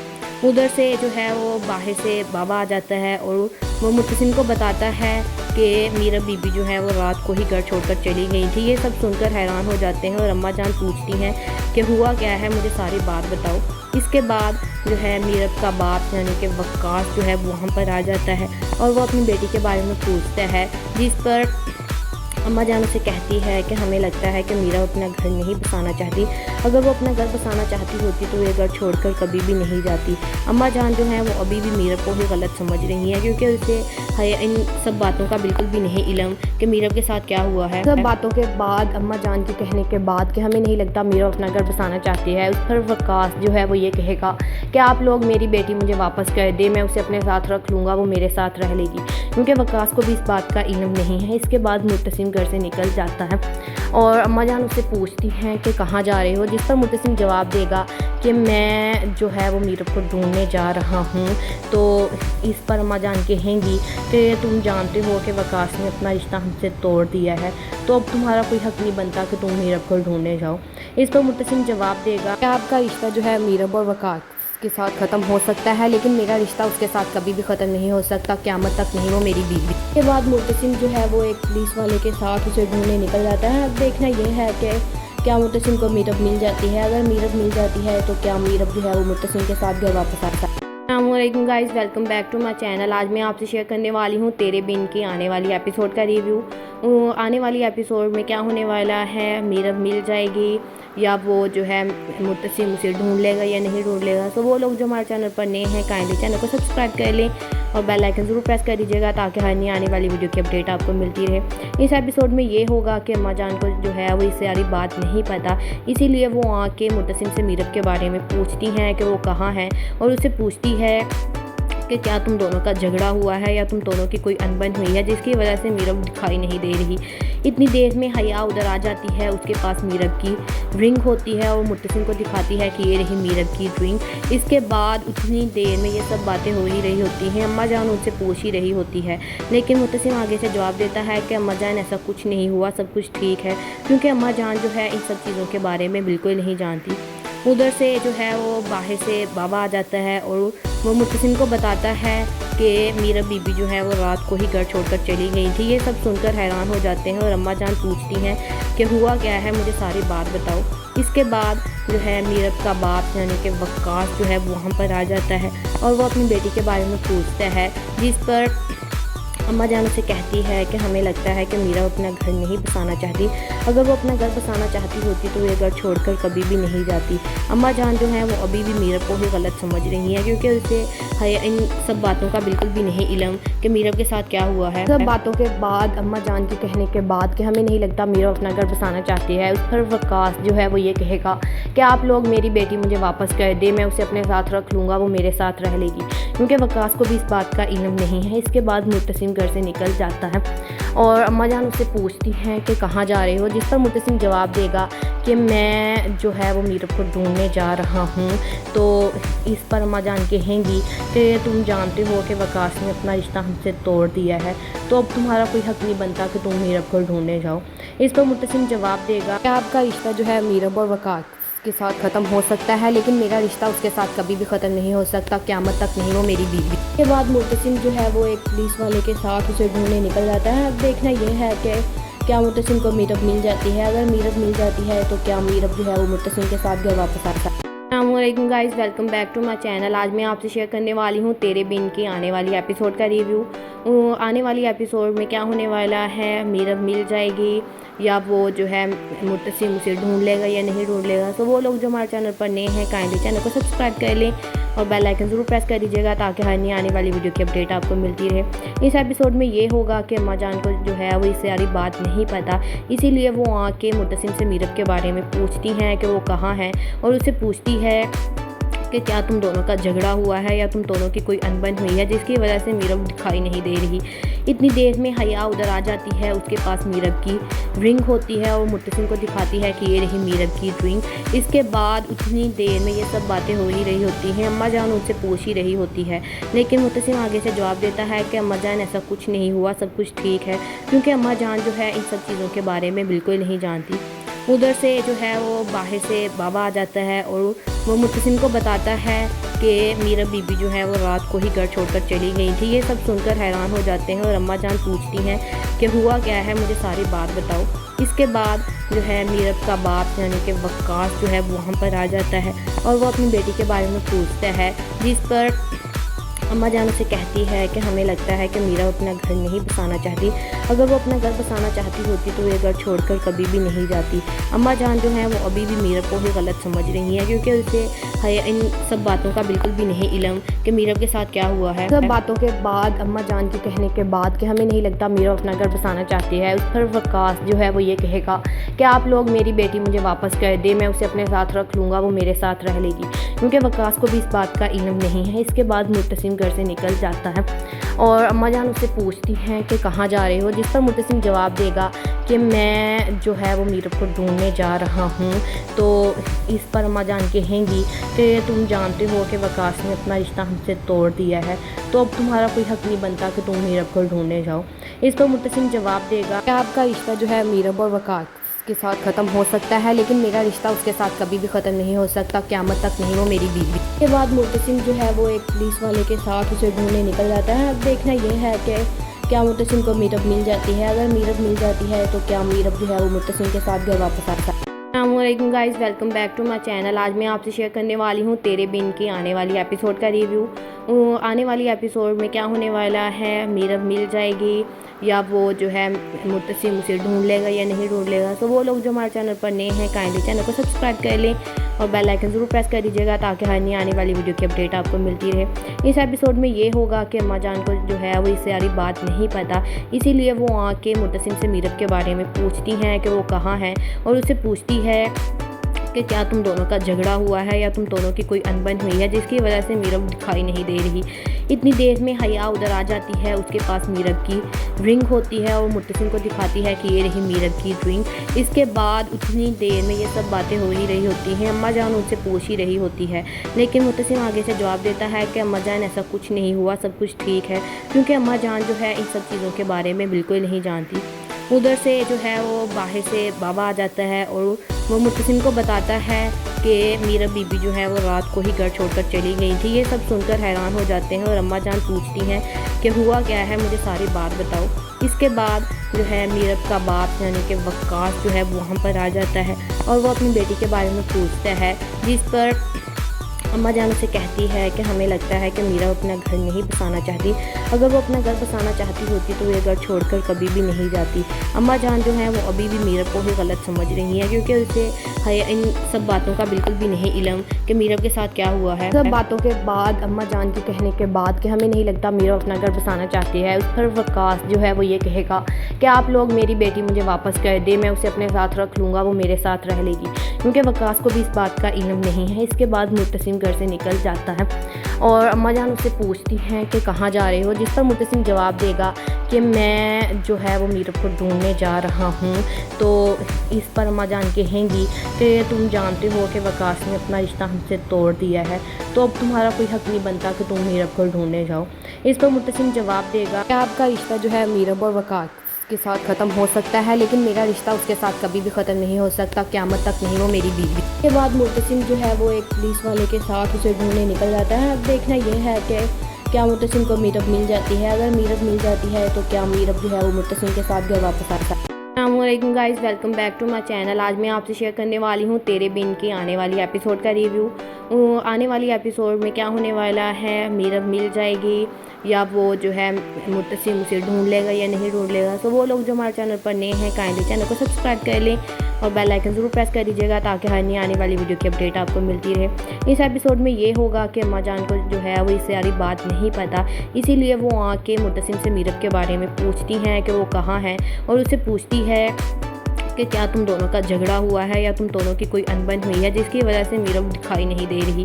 उधर से जो है वो बाहर से बाबा आ जाता है और वो मुत्तसिम को बताता है कि मीरब बीबी जो है वो रात को ही घर छोड़कर चली गई थी। ये सब सुनकर हैरान हो जाते हैं और अम्मा जान पूछती हैं कि हुआ क्या है, मुझे सारी बात बताओ। इसके बाद जो है मीरब का बाप यानी कि वक्कास जो है वहाँ पर आ जाता है और वो अपनी बेटी के बारे में पूछता है, जिस पर अम्मा जान उसे कहती है कि हमें लगता है कि मीरा अपना घर नहीं बसाना चाहती, अगर वो अपना घर बसाना चाहती होती तो ये घर छोड़कर कभी भी नहीं जाती। अम्मा जान जो है वो अभी भी मीरब को ही गलत समझ रही है, क्योंकि उसे इन सब बातों का बिल्कुल भी नहीं इल्म कि मीरब के साथ क्या हुआ है। सब बातों के बाद अम्मा जान के कहने के बाद कि हमें नहीं लगता मीरब अपना घर बसाना चाहती है, उस पर वक्कास जो है वो ये कहेगा कि आप लोग मेरी बेटी मुझे वापस कर दे, मैं उसे अपने साथ रख लूँगा, वो मेरे साथ रह लेगी, क्योंकि वक्कास को भी इस बात का इल्म नहीं है। इसके बाद मुत्तसिम घर से निकल जाता है और अम्मा जान उससे पूछती हैं कि कहाँ जा रहे हो, जिस पर मुत्तसिम जवाब देगा कि मैं जो है वो मीरब को ढूंढने जा रहा हूँ। तो इस पर अम्मा जान कहेंगी कि तुम जानते हो कि वकास ने अपना रिश्ता हमसे तोड़ दिया है, तो अब तुम्हारा कोई हक नहीं बनता कि तुम मीरब को ढूंढने जाओ। इस पर मुत्तसिम जवाब देगा कि आपका रिश्ता जो है मीरब और वकास के साथ ख़त्म हो सकता है, लेकिन मेरा रिश्ता उसके साथ कभी भी ख़त्म नहीं हो सकता, क़यामत तक नहीं, वो मेरी बीवी। के बाद मुत्तसिम जो है वो एक पुलिस वाले के साथ उसे ढूंढने निकल जाता है। अब देखना ये है कि क्या मुत्तसिम को मीरब मिल जाती है, अगर मीरब मिल जाती है तो क्या मीरब जो है वो मुत्तसिम के साथ घर वापस आता है। अस्सलामुअलैकुम guys, welcome back to my channel. आज मैं आपसे शेयर करने वाली हूँ तेरे बिन की आने वाली एपिसोड का रिव्यू। आने वाली एपिसोड में क्या होने वाला है, मीरब मिल जाएगी या वो जो है मुत्तसिम उसे ढूंढ लेगा या नहीं ढूंढ लेगा। तो वो लोग जो हमारे चैनल पर नए हैं काइंडली चैनल को सब्सक्राइब कर लें और बेल आइकन ज़रूर प्रेस कर दीजिएगा ताकि हर नई आने वाली वीडियो की अपडेट आपको मिलती रहे। इस एपिसोड में ये होगा कि अम्मा जान को जो है वो इससे सारी बात नहीं पता, इसीलिए वो आके मुत्तसिम से मीरब के बारे में पूछती हैं कि वो कहाँ है, और उससे पूछती है कि क्या तुम दोनों का झगड़ा हुआ है या तुम दोनों की कोई अनबन हुई है जिसकी वजह से मीरब दिखाई नहीं दे रही। इतनी देर में हया उधर आ जाती है, उसके पास मीरब की रिंग होती है और मुत्तसिम को दिखाती है कि ये रही मीरब की रिंग। इसके बाद उतनी देर में ये सब बातें हो ही रही होती हैं। अम्मा जान उनसे पूछ ही रही होती है, लेकिन मुत्तसिम आगे से जवाब देता है कि अम्मा जान ऐसा कुछ नहीं हुआ, सब कुछ ठीक है, क्योंकि अम्मा जान जो है इन सब चीज़ों के बारे में बिल्कुल नहीं जानती। उधर से जो है वो बाहर से बाबा आ जाता है और वो मुत्तसिम को बताता है कि मीरब बीबी जो है वो रात को ही घर छोड़कर चली गई थी। ये सब सुनकर हैरान हो जाते हैं और अम्मा जान पूछती हैं कि हुआ क्या है, मुझे सारी बात बताओ। इसके बाद जो है मीरब का बाप यानी कि वक्कास जो है वो वहाँ पर आ जाता है और वो अपनी बेटी के बारे में पूछता है, जिस पर अम्मा जान उसे कहती है कि हमें लगता है कि मीरा अपना घर नहीं बसाना चाहती, अगर वो अपना घर बसाना चाहती होती तो ये घर छोड़कर कभी भी नहीं जाती। अम्मा जान जो है वो अभी भी मीरा को ही गलत समझ रही है, क्योंकि उसे इन सब बातों का बिल्कुल भी नहीं इल्म कि मीरा के साथ क्या हुआ है। सब बातों के बाद अम्मा जान के कहने के बाद कि हमें नहीं लगता मीरा अपना घर बसाना चाहती है, उस पर वक्कास जो है वो ये कहेगा कि आप लोग मेरी बेटी मुझे वापस कर दे, मैं उसे अपने साथ रख लूँगा, वो मेरे साथ रह लेगी, क्योंकि वक्कास को भी इस बात का इल्म नहीं है। इसके बाद मुत्तसिम घर से निकल जाता है और अम्मा जान उससे पूछती हैं कि कहाँ जा रहे हो, जिस पर मुत्तसिम जवाब देगा कि मैं जो है वो मीरब को ढूंढने जा रहा हूँ। तो इस पर अम्मा जान कहेंगी कि तुम जानते हो कि वक्कास ने अपना रिश्ता हमसे तोड़ दिया है, तो अब तुम्हारा कोई हक़ नहीं बनता कि तुम मीरब को ढूंढने जाओ। इस पर मुत्तसिम जवाब देगा कि आपका रिश्ता जो है मीरब और वक्कास के साथ ख़त्म हो सकता है, लेकिन मेरा रिश्ता उसके साथ कभी भी ख़त्म नहीं हो सकता, क़यामत तक नहीं, वो मेरी बीवी। के बाद मुत्तसिम जो है वो एक पुलिस वाले के साथ उसे ढूंढने निकल जाता है। अब देखना ये है कि क्या मुत्तसिम को मीरब मिल जाती है, अगर मीरब मिल जाती है तो क्या मीरब जो है वो मुत्तसिम के साथ घर वापस आता है। अस्सलामुअलैकुम guys, welcome back to my channel. आज मैं आपसे शेयर करने वाली हूँ तेरे बिन की आने वाली एपिसोड का रिव्यू। आने वाली एपिसोड में क्या होने वाला है, मीरब मिल जाएगी या वो जो है मुत्तसिम उसे ढूंढ लेगा या नहीं ढूंढ लेगा। तो वो लोग जो हमारे चैनल पर नए हैं काइंडली चैनल को सब्सक्राइब कर लें और बेल आइकन ज़रूर प्रेस कर दीजिएगा ताकि हर नई आने वाली वीडियो की अपडेट आपको मिलती रहे। इस एपिसोड में ये होगा कि अम्मा जान को जो है वो इससे सारी बात नहीं पता, इसीलिए वो आके मुत्तसिम से मीरब के बारे में पूछती हैं कि वो कहाँ है, और उससे पूछती है कि क्या तुम दोनों का झगड़ा हुआ है या तुम दोनों की कोई अनबन हुई है जिसकी वजह से मीरब दिखाई नहीं दे रही। इतनी देर में हया उधर आ जाती है, उसके पास मीरब की रिंग होती है और मुत्तसिम को दिखाती है कि ये रही मीरब की रिंग। इसके बाद उतनी देर में ये सब बातें हो ही रही होती हैं। अम्मा जान उनसे पूछ ही रही होती है, लेकिन मुत्तसिम आगे से जवाब देता है कि अम्मा जान ऐसा कुछ नहीं हुआ, सब कुछ ठीक है, क्योंकि अम्मा जान जो है इन सब चीज़ों के बारे में बिल्कुल नहीं जानती। उधर से जो है वो बाहर से बाबा आ जाता है और वो मुत्तसिम को बताता है कि मीरब बीबी जो है वो रात को ही घर छोड़कर चली गई थी। ये सब सुनकर हैरान हो जाते हैं और अम्मा जान पूछती हैं कि हुआ क्या है, मुझे सारी बात बताओ। इसके बाद जो है मीरब का बाप यानी कि वक्कास जो है वो वहाँ पर आ जाता है और वो अपनी बेटी के बारे में पूछता है, जिस पर अम्मा जान उसे कहती है कि हमें लगता है कि मीरा अपना घर नहीं बसाना चाहती, अगर वो अपना घर बसाना चाहती होती तो ये घर छोड़कर कभी भी नहीं जाती। अम्मा जान जो है वो अभी भी मीरा को ही गलत समझ रही है, क्योंकि उसे इन सब बातों का बिल्कुल भी नहीं इल्म कि मीरा के साथ क्या हुआ है। सब बातों के बाद अम्मा जान के कहने के बाद कि हमें नहीं लगता मीरा अपना घर बसाना चाहती है, उस पर वक्कास जो है वो ये कहेगा कि आप लोग मेरी बेटी मुझे वापस कर दे, मैं उसे अपने साथ रख लूँगा, वो मेरे साथ रह लेगी, क्योंकि वक्कास को भी इस बात का इल्म नहीं है। इसके बाद मुत्तसिम घर से निकल जाता है और अम्मा जान उससे पूछती हैं कि कहाँ जा रहे हो, जिस पर मुत्तसिम जवाब देगा कि मैं जो है वो मीरब को ढूंढने जा रहा हूँ। तो इस पर अम्मा जान कहेंगी कि तुम जानते हो कि वक्कास ने अपना रिश्ता हमसे तोड़ दिया है, तो अब तुम्हारा कोई हक़ नहीं बनता कि तुम मीरब को ढूंढने जाओ। इस पर मुत्तसिम जवाब देगा कि आपका रिश्ता जो है मीरब और वक्कास के साथ ख़त्म हो सकता है, लेकिन मेरा रिश्ता उसके साथ कभी भी ख़त्म नहीं हो सकता, क़यामत तक नहीं, वो मेरी बीवी। के बाद मुत्तसिम जो है वो एक पुलिस वाले के साथ उसे ढूंढने निकल जाता है। अब देखना ये है कि क्या मुत्तसिम को मीरब मिल जाती है, अगर मीरब मिल जाती है तो क्या मीरब जो है वो मुत्तसिम के साथ घर वापस आता है। अस्सलामुअलैकुम guys, welcome back to my channel. आज मैं आपसे शेयर करने वाली हूँ तेरे बिन की आने वाली एपिसोड का रिव्यू। आने वाली एपिसोड में क्या होने वाला है, मीरब मिल जाएगी या वो जो है मुत्तसिम उसे ढूंढ लेगा या नहीं ढूंढ लेगा। तो वो लोग जो हमारे चैनल पर नए हैं काइंडली चैनल को सब्सक्राइब कर लें और बेल आइकन ज़रूर प्रेस कर दीजिएगा ताकि हर नई आने वाली वीडियो की अपडेट आपको मिलती रहे। इस एपिसोड में ये होगा कि अम्मा जान को जो है वो इससे सारी बात नहीं पता, इसीलिए वो आके मुत्तसिम से मीरब के बारे में पूछती हैं कि वो कहाँ है, और उससे पूछती है कि क्या तुम दोनों का झगड़ा हुआ है या तुम दोनों की कोई अनबन हुई है जिसकी वजह से मीरब दिखाई नहीं दे रही। इतनी देर में हया उधर आ जाती है, उसके पास मीरब की रिंग होती है और मुत्तसिम को दिखाती है कि ये रही मीरब की रिंग। इसके बाद उतनी देर में ये सब बातें हो ही रही होती हैं, अम्मा जान उनसे पूछ ही रही होती है, लेकिन मुत्तसिम आगे से जवाब देता है कि अम्मा जान ऐसा कुछ नहीं हुआ, सब कुछ ठीक है, क्योंकि अम्मा जान जो है इन सब चीज़ों के बारे में बिल्कुल नहीं जानती। उधर से जो है वो बाहर से बाबा आ जाता है और वो मुत्तसिम को बताता है कि मीरब बीबी जो है वो रात को ही घर छोड़कर चली गई थी। ये सब सुनकर हैरान हो जाते हैं और अम्मा जान पूछती हैं कि हुआ क्या है, मुझे सारी बात बताओ। इसके बाद जो है मीरब का बाप यानी कि वक्कास जो है वहाँ पर आ जाता है और वो अपनी बेटी के बारे में पूछता है, जिस पर अम्मा जान उसे कहती है कि हमें लगता है कि मीरा अपना घर नहीं बसाना चाहती, अगर वो अपना घर बसाना चाहती होती तो ये घर छोड़कर कभी भी नहीं जाती। अम्मा जान जो है वो अभी भी मीरब को ही गलत समझ रही है, क्योंकि उसे इन सब बातों का बिल्कुल भी नहीं इल्म कि मीरब के साथ क्या हुआ है। सब बातों के बाद अम्मा जान के कहने के बाद कि हमें नहीं लगता मीरब अपना घर बसाना चाहती है, उस पर वक्कास जो है वो ये कहेगा कि आप लोग मेरी बेटी मुझे वापस कर दे, मैं उसे अपने साथ रख लूँगा, वो मेरे साथ रह लेगी, क्योंकि वक्कास को भी इस बात का इल्म नहीं है। इसके बाद मुत्तसिम घर से निकल जाता है और अम्मा जान उससे पूछती हैं कि कहाँ जा रहे हो, जिस पर मुत्तसिम जवाब देगा कि मैं जो है वो मीरब को ढूंढने जा रहा हूँ। तो इस पर अम्मा जान कहेंगी कि तुम जानते हो कि वकास ने अपना रिश्ता हमसे तोड़ दिया है, तो अब तुम्हारा कोई हक नहीं बनता कि तुम मीरब को ढूंढने जाओ। इस पर मुत्तसिम जवाब देगा कि आपका रिश्ता जो है मीरब और वकास के साथ ख़त्म हो सकता है, लेकिन मेरा रिश्ता उसके साथ कभी भी ख़त्म नहीं हो सकता, क़यामत तक नहीं, वो मेरी बीवी। के बाद मुत्तसिम जो है वो एक पुलिस वाले के साथ उसे ढूंढने निकल जाता है। अब देखना यह है कि क्या मुत्तसिम को मीरब मिल जाती है, अगर मीरब मिल जाती है तो क्या मीरब जो है वो मुत्तसिम के साथ घर वापस आता है। अस्सलामुअलैकुम guys, welcome back to my channel. आज मैं आपसे शेयर करने वाली हूँ तेरे बिन की आने वाली एपिसोड का रिव्यू। आने वाली एपिसोड में क्या होने वाला है, मीरब मिल जाएगी या वो जो है मुत्तसिम उसे ढूंढ लेगा या नहीं ढूंढ लेगा। तो वो लोग जो हमारे चैनल पर नए हैं काइंडली चैनल को सब्सक्राइब कर लें और बेल आइकन ज़रूर प्रेस कर दीजिएगा ताकि हर नई आने वाली वीडियो की अपडेट आपको मिलती रहे। इस एपिसोड में ये होगा कि अम्मा जान को जो है वो इससे सारी बात नहीं पता, इसीलिए वो आके मुत्तसिम से मीरब के बारे में पूछती हैं कि वो कहाँ है, और उससे पूछती है कि क्या तुम दोनों का झगड़ा हुआ है या तुम दोनों की कोई अनबन हुई है जिसकी वजह से मीरब दिखाई नहीं दे रही।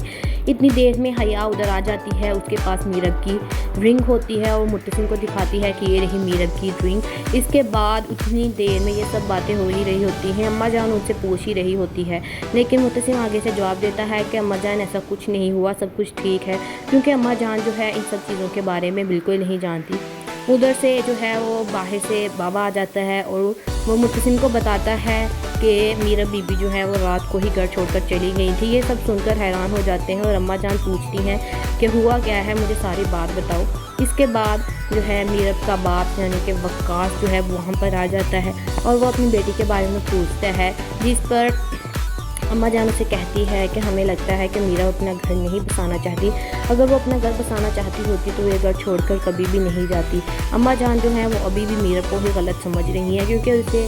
इतनी देर में हया उधर आ जाती है, उसके पास मीरब की रिंग होती है और मुत्तसिम को दिखाती है कि ये रही मीरब की रिंग। इसके बाद उतनी देर में ये सब बातें हो ही रही होती हैं, अम्मा जान उनसे पूछ ही रही होती है, लेकिन मुत्तसिम आगे से जवाब देता है कि अम्मा जान ऐसा कुछ नहीं हुआ, सब कुछ ठीक है, क्योंकि अम्मा जान जो है इन सब चीज़ों के बारे में बिल्कुल नहीं जानती। उधर से जो है वो बाहर से बाबा आ जाता है और वो मुत्तसिम को बताता है कि मीरब बीबी जो है वो रात को ही घर छोड़कर चली गई थी। ये सब सुनकर हैरान हो जाते हैं और अम्मा जान पूछती हैं कि हुआ क्या है, मुझे सारी बात बताओ। इसके बाद जो है मीरब का बाप यानी कि वक्कास जो है वहाँ पर आ जाता है और वो अपनी बेटी के बारे में पूछता है, जिस पर अम्मा जान उसे कहती है कि हमें लगता है कि मीरा अपना घर नहीं बसाना चाहती, अगर वो अपना घर बसाना चाहती होती तो ये घर छोड़कर कभी भी नहीं जाती। अम्मा जान जो है वो अभी भी मीरब को ही गलत समझ रही है, क्योंकि उसे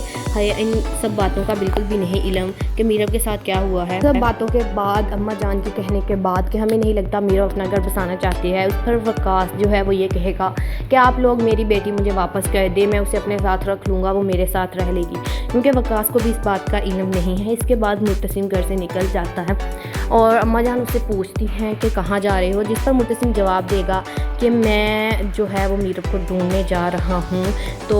इन सब बातों का बिल्कुल भी नहीं इल्म कि मीरब के साथ क्या हुआ है। सब बातों के बाद अम्मा जान के कहने के बाद कि हमें नहीं लगता मीरब अपना घर बसाना चाहती है, उस पर वक्कास जो है वो ये कहेगा कि आप लोग मेरी बेटी मुझे वापस कर दे, मैं उसे अपने साथ रख लूँगा, वो मेरे साथ रह लेगी, क्योंकि वक्कास को भी इस बात का इल्म नहीं है। इसके बाद मुत्तसिम घर से निकल जाता है और अम्मा जान उससे पूछती हैं कि कहाँ जा रहे हो, जिस पर मुत्तसिम जवाब देगा कि मैं जो है वो मीरब को ढूंढने जा रहा हूँ। तो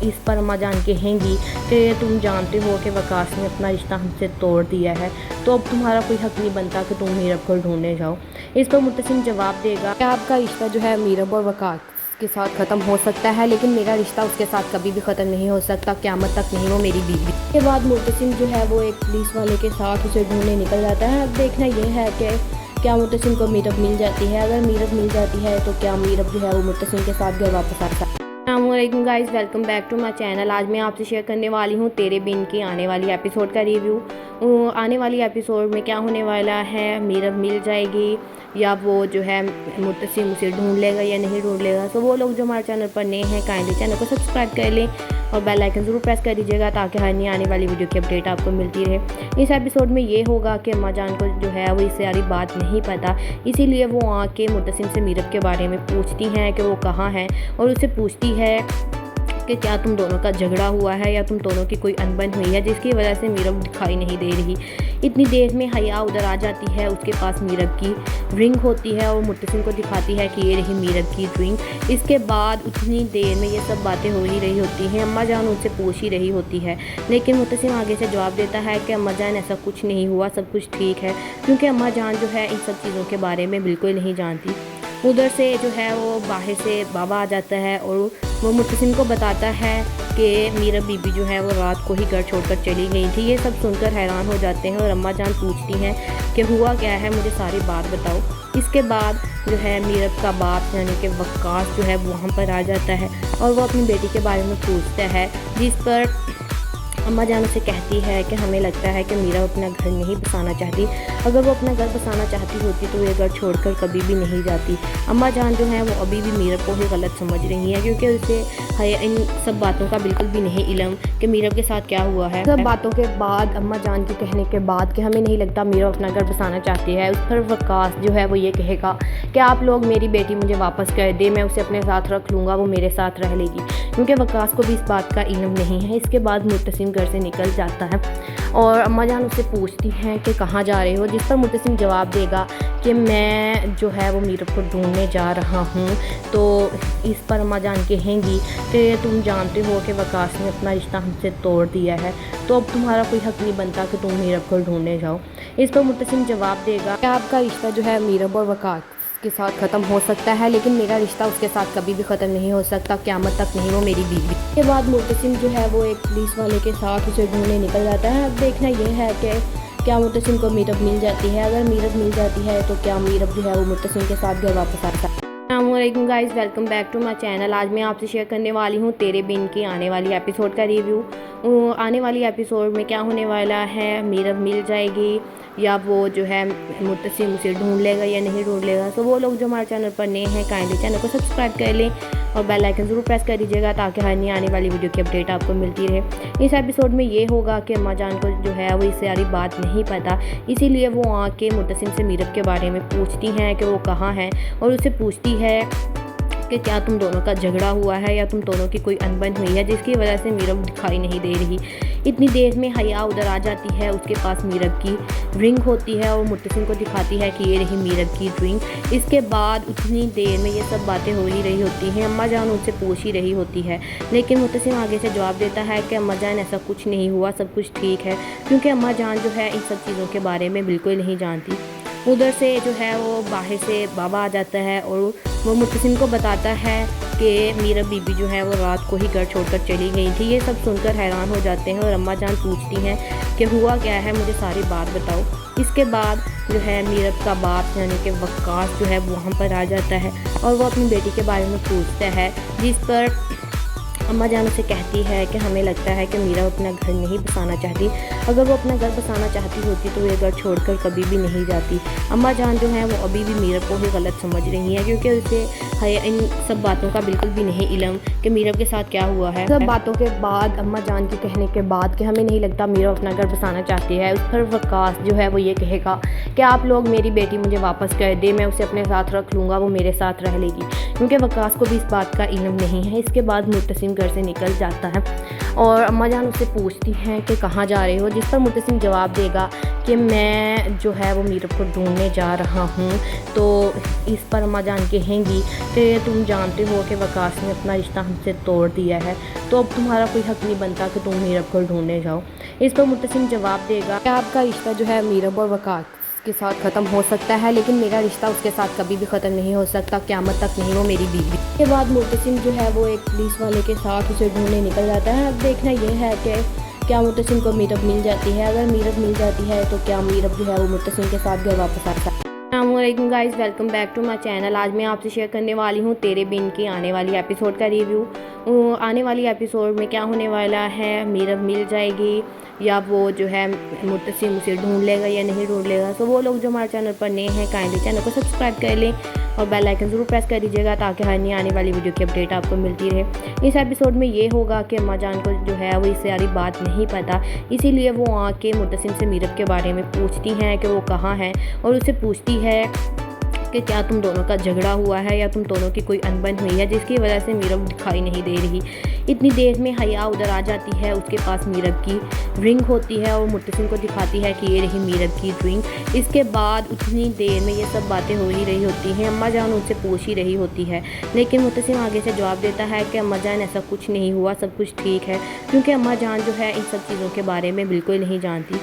इस पर अम्मा जान कहेंगी कि तुम जानते हो कि वकास ने अपना रिश्ता हमसे तोड़ दिया है, तो अब तुम्हारा कोई हक नहीं बनता कि तुम मीरब को ढूंढने जाओ। इस पर मुत्तसिम जवाब देगा कि आपका रिश्ता जो है मीरब और वकास के साथ ख़त्म हो सकता है, लेकिन मेरा रिश्ता उसके साथ कभी भी ख़त्म नहीं हो सकता, क़यामत तक नहीं, वो मेरी बीवी। के बाद मुत्तसिम जो है वो एक पुलिस वाले के साथ उसे ढूंढने निकल जाता है। अब देखना यह है कि क्या मुत्तसिम को मीरब मिल जाती है, अगर मीरब मिल जाती है तो क्या मीरब जो है वो मुत्तसिम के साथ घर वापस आता है। अस्सलामुअलैकुम guys, welcome back to my channel. आज मैं आपसे शेयर करने वाली हूँ तेरे बिन की आने वाली एपिसोड का रिव्यू। आने वाली एपिसोड में क्या होने वाला है, मीरब मिल जाएगी या वो जो है मुत्तसिम उसे ढूंढ लेगा या नहीं ढूंढ लेगा। तो वो लोग जो हमारे चैनल पर नए हैं काइंडली चैनल को सब्सक्राइब कर लें और बेल आइकन ज़रूर प्रेस कर दीजिएगा ताकि हर नई आने वाली वीडियो की अपडेट आपको मिलती रहे। इस एपिसोड में ये होगा कि अम्मा जान को जो है वो इससे सारी बात नहीं पता, इसीलिए वो आके मुत्तसिम से मीरब के बारे में पूछती हैं कि वो कहाँ है और उससे पूछती है कि क्या तुम दोनों का झगड़ा हुआ है या तुम दोनों की कोई अनबन हुई है जिसकी वजह से मीरब दिखाई नहीं दे रही। इतनी देर में हया उधर आ जाती है, उसके पास मीरब की रिंग होती है और मुत्तसिम को दिखाती है कि ये रही मीरब की रिंग। इसके बाद उतनी देर में ये सब बातें हो ही रही होती हैं। अम्मा जान उनसे पूछ ही रही होती है, लेकिन मुत्तसिम आगे से जवाब देता है कि अम्मा जान ऐसा कुछ नहीं हुआ, सब कुछ ठीक है, क्योंकि अम्मा जान जो है इन सब चीज़ों के बारे में बिल्कुल नहीं जानती। उधर से जो है वो बाहर से बाबा आ जाता है और वो मुत्तसिम को बताता है कि मीरब बीबी जो है वो रात को ही घर छोड़कर चली गई थी। ये सब सुनकर हैरान हो जाते हैं और अम्मा जान पूछती हैं कि हुआ क्या है, मुझे सारी बात बताओ। इसके बाद जो है मीरब का बाप यानी कि वक्कास जो है वहाँ पर आ जाता है और वो अपनी बेटी के बारे में पूछता है, जिस पर अम्मा जान उसे कहती है कि हमें लगता है कि मीरा अपना घर नहीं बसाना चाहती। अगर वो अपना घर बसाना चाहती होती तो ये घर छोड़कर कभी भी नहीं जाती। अम्मा जान जो है वो अभी भी मीरा को ही गलत समझ रही है, क्योंकि उसे इन सब बातों का बिल्कुल भी नहीं इल्म कि मीरा के साथ क्या हुआ है। सब बातों के बाद अम्मा जान के कहने के बाद कि हमें नहीं लगता मीरा अपना घर बसाना चाहती है, उस पर वक्कास जो है वो ये कहेगा कि आप लोग मेरी बेटी मुझे वापस कर दे, मैं उसे अपने साथ रख लूँगा, वो मेरे साथ रह लेगी, क्योंकि वक्कास को भी इस बात का इल्म नहीं है। इसके बाद मुत्तसिम घर से निकल जाता है और अम्मा जान उससे पूछती हैं कि कहाँ जा रहे हो, जिस पर मुत्तसिम जवाब देगा कि मैं जो है वो मीरब को ढूंढने जा रहा हूँ। तो इस पर अम्मा जान कहेंगी कि तुम जानते हो कि वक्कास ने अपना रिश्ता हमसे तोड़ दिया है, तो अब तुम्हारा कोई हक़ नहीं बनता कि तुम मीरब को ढूंढने जाओ। इस पर मुत्तसिम जवाब देगा कि आपका रिश्ता जो है मीरब और वक्कास के साथ ख़त्म हो सकता है, लेकिन मेरा रिश्ता उसके साथ कभी भी ख़त्म नहीं हो सकता, क़यामत तक नहीं, वो मेरी बीवी। के बाद मुत्तसिम जो है वो एक पुलिस वाले के साथ उसे ढूंढने निकल जाता है। अब देखना यह है कि क्या मुत्तसिम को मीरब मिल जाती है। अगर मीरब मिल जाती है तो क्या मीरब जो है वो मुत्तसिम के साथ घर वापस आता है। अस्सलामुअलैकुम guys, welcome back to my channel. आज मैं आपसे शेयर करने वाली हूँ तेरे बिन की आने वाली एपिसोड का रिव्यू। आने वाली एपिसोड में क्या होने वाला है, मीरब मिल जाएगी या वो जो है मुत्तसिम उसे ढूंढ लेगा या नहीं ढूंढ लेगा। तो वो लोग जो हमारे चैनल पर नए हैं काइंडली चैनल को सब्सक्राइब कर लें और बेल आइकन ज़रूर प्रेस कर दीजिएगा ताकि हर नई आने वाली वीडियो की अपडेट आपको मिलती रहे। इस एपिसोड में ये होगा कि अम्मा जान को जो है वो इससे सारी बात नहीं पता, इसीलिए वो आके मुत्तसिम से मीरब के बारे में पूछती हैं कि वो कहाँ है और उससे पूछती है कि क्या तुम दोनों का झगड़ा हुआ है या तुम दोनों की कोई अनबन हुई है जिसकी वजह से मीरब दिखाई नहीं दे रही। इतनी देर में हया उधर आ जाती है, उसके पास मीरब की रिंग होती है और मुत्तसिम को दिखाती है कि ये रही मीरब की रिंग। इसके बाद उतनी देर में ये सब बातें हो ही रही होती हैं। अम्मा जान उनसे पूछ ही रही होती है, लेकिन मुत्तसिम आगे से जवाब देता है कि अम्मा जान ऐसा कुछ नहीं हुआ, सब कुछ ठीक है, क्योंकि अम्मा जान जो है इन सब चीज़ों के बारे में बिल्कुल नहीं जानती। उधर से जो है वो बाहर से बाबा आ जाता है और वो मुत्तसिम को बताता है कि मीरब बीबी जो है वो रात को ही घर छोड़कर चली गई थी। ये सब सुनकर हैरान हो जाते हैं और अम्मा जान पूछती हैं कि हुआ क्या है, मुझे सारी बात बताओ। इसके बाद जो है मीरब का बाप यानी कि वक्कास जो है वहाँ पर आ जाता है और वो अपनी बेटी के बारे में पूछता है, जिस पर अम्मा जान उसे कहती है कि हमें लगता है कि मीरा अपना घर नहीं बसाना चाहती। अगर वो अपना घर बसाना चाहती होती तो ये घर छोड़कर कभी भी नहीं जाती। अम्मा जान जो है वो अभी भी मीरा को ही गलत समझ रही है, क्योंकि उसे इन सब बातों का बिल्कुल भी नहीं इल्म कि मीरा के साथ क्या हुआ है। सब बातों के बाद अम्मा जान के कहने के बाद कि हमें नहीं लगता मीरा अपना घर बसाना चाहती है, उस पर वक्कास जो है वो ये कहेगा कि आप लोग मेरी बेटी मुझे वापस कर दे, मैं उसे अपने साथ रख लूँगा, वो मेरे साथ रह लेगी, क्योंकि वक्कास को भी इस बात का इल्म नहीं है। इसके बाद मुत्तसिम घर से निकल जाता है और अम्मा जान उससे पूछती हैं कि कहाँ जा रहे हो, जिस पर मुत्तसिम जवाब देगा कि मैं जो है वो मीरब को ढूंढने जा रहा हूँ। तो इस पर अम्मा जान कहेंगी कि तुम जानते हो कि वक्कास ने अपना रिश्ता हमसे तोड़ दिया है, तो अब तुम्हारा कोई हक़ नहीं बनता कि तुम मीरब को ढूंढने जाओ। इस पर मुत्तसिम जवाब देगा कि आपका रिश्ता जो है मीरब और वक्कास के साथ ख़त्म हो सकता है, लेकिन मेरा रिश्ता उसके साथ कभी भी ख़त्म नहीं हो सकता, क़यामत तक नहीं, वो मेरी बीवी। के बाद मुत्तसिम जो है वो एक पुलिस वाले के साथ उसे ढूंढने निकल जाता है। अब देखना यह है कि क्या मुत्तसिम को मीरब मिल जाती है। अगर मीरब मिल जाती है तो क्या मीरब जो है वो मुत्तसिम के साथ घर वापस आता है। अस्सलामुअलैकुम guys, welcome back to my channel. आज मैं आपसे शेयर करने वाली हूँ तेरे बिन की आने वाली एपिसोड का रिव्यू। आने वाली एपिसोड में क्या होने वाला है, मीरब मिल जाएगी या वो जो है मुत्तसिम उसे ढूंढ लेगा या नहीं ढूंढ लेगा। तो वो लोग जो हमारे चैनल पर नए हैं काइंडली चैनल को सब्सक्राइब कर लें और बेल आइकन ज़रूर प्रेस कर दीजिएगा ताकि हर नई आने वाली वीडियो की अपडेट आपको मिलती रहे। इस एपिसोड में ये होगा कि अम्मा जान को जो है वो इससे सारी बात नहीं पता, इसीलिए वो आके मुत्तसिम से मीरब के बारे में पूछती हैं कि वो कहाँ है, और उससे पूछती है कि क्या तुम दोनों का झगड़ा हुआ है या तुम दोनों की कोई अनबन हुई है, जिसकी वजह से मीरब दिखाई नहीं दे रही। इतनी देर में हया उधर आ जाती है, उसके पास मीरब की रिंग होती है और मुत्तसिम को दिखाती है कि ये रही मीरब की रिंग। इसके बाद उतनी देर में ये सब बातें हो ही रही होती हैं, अम्मा जान उनसे पूछ ही रही होती है, लेकिन मुत्तसिम आगे से जवाब देता है कि अम्मा जान ऐसा कुछ नहीं हुआ, सब कुछ ठीक है, क्योंकि अम्मा जान जो है इन सब चीज़ों के बारे में बिल्कुल नहीं जानती।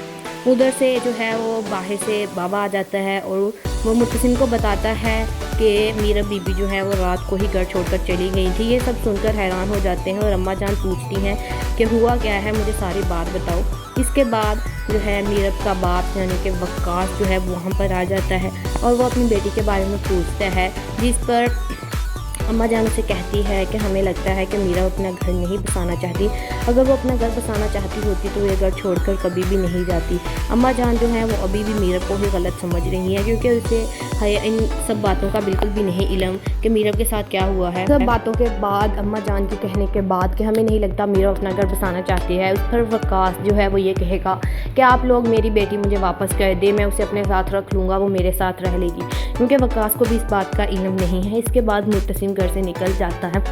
उधर से जो है वो बाहर से बाबा आ जाता है और वो मुत्तसिम को बताता है कि मीरब बीबी जो है वो रात को ही घर छोड़कर चली गई थी। ये सब सुनकर हैरान हो जाते हैं और अम्मा जान पूछती हैं कि हुआ क्या है, मुझे सारी बात बताओ। इसके बाद जो है मीरब का बाप यानी कि वक्कास जो है वहाँ पर आ जाता है और वो अपनी बेटी के बारे में पूछता है, जिस पर अम्मा जान उसे कहती है कि हमें लगता है कि मीरा अपना घर नहीं बसाना चाहती। अगर वो अपना घर बसाना चाहती होती तो ये घर छोड़कर कभी भी नहीं जाती। अम्मा जान जो है वो अभी भी मीरब को ही गलत समझ रही है, क्योंकि उसे इन सब बातों का बिल्कुल भी नहीं इल्म कि मीरब के साथ क्या हुआ है। सब बातों के बाद अम्मा जान के कहने के बाद कि हमें नहीं लगता मीरब अपना घर बसाना चाहती है, उस पर वक्कास जो है वो ये कहेगा कि आप लोग मेरी बेटी मुझे वापस कर दे, मैं उसे अपने साथ रख लूँगा, वो मेरे साथ रह लेगी, क्योंकि वक्कास को भी इस बात का इल्म नहीं है। इसके बाद मुत्तसिम घर से निकल जाता है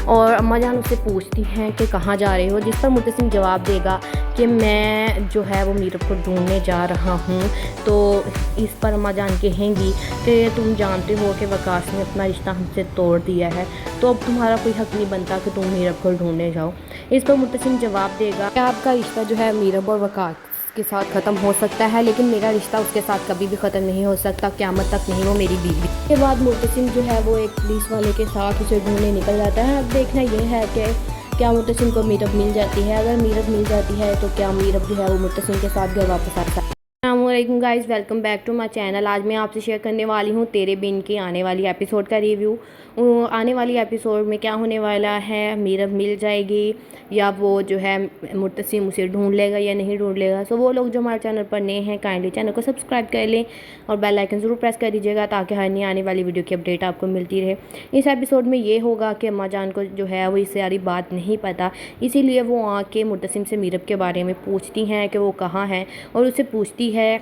और अम्मा जान उससे पूछती हैं कि कहाँ जा रहे हो, जिस पर मुत्तसिम जवाब देगा कि मैं जो है वो मीरब को ढूंढने जा रहा हूँ। तो इस पर अम्मा जान कहेंगी कि तुम जानते हो कि वकास ने अपना रिश्ता हमसे तोड़ दिया है, तो अब तुम्हारा कोई हक नहीं बनता कि तुम मीरब को ढूंढने जाओ। इस पर मुत्तसिम जवाब देगा कि आपका रिश्ता जो है मीरब और वकास के साथ ख़त्म हो सकता है, लेकिन मेरा रिश्ता उसके साथ कभी भी ख़त्म नहीं हो सकता, क़यामत तक नहीं, वो मेरी बीवी। के बाद मुत्तसिम जो है वो एक पुलिस वाले के साथ उसे ढूंढने निकल जाता है। अब देखना ये है कि क्या मुत्तसिम को मीरब मिल जाती है। अगर मीरब मिल जाती है तो क्या मीरब जो है वो मुत्तसिम के साथ घर वापस आता है। अस्सलामुअलैकुम guys, welcome back to my channel. आज मैं आपसे शेयर करने वाली हूँ तेरे बिन की आने वाली एपिसोड का रिव्यू। आने वाली एपिसोड में क्या होने वाला है, मीरब मिल जाएगी या वो जो है मुत्तसिम उसे ढूंढ लेगा या नहीं ढूंढ लेगा। तो वो लोग जो हमारे चैनल पर नए हैं काइंडली चैनल को सब्सक्राइब कर लें और बेल आइकन ज़रूर प्रेस कर दीजिएगा ताकि हर नई आने वाली वीडियो की अपडेट आपको मिलती रहे। इस एपिसोड में ये होगा कि अम्मा जान को जो है वो इससे सारी बात नहीं पता, इसीलिए वो आके मुत्तसिम से मीरब के बारे में पूछती हैं कि वो कहाँ है, और उससे पूछती है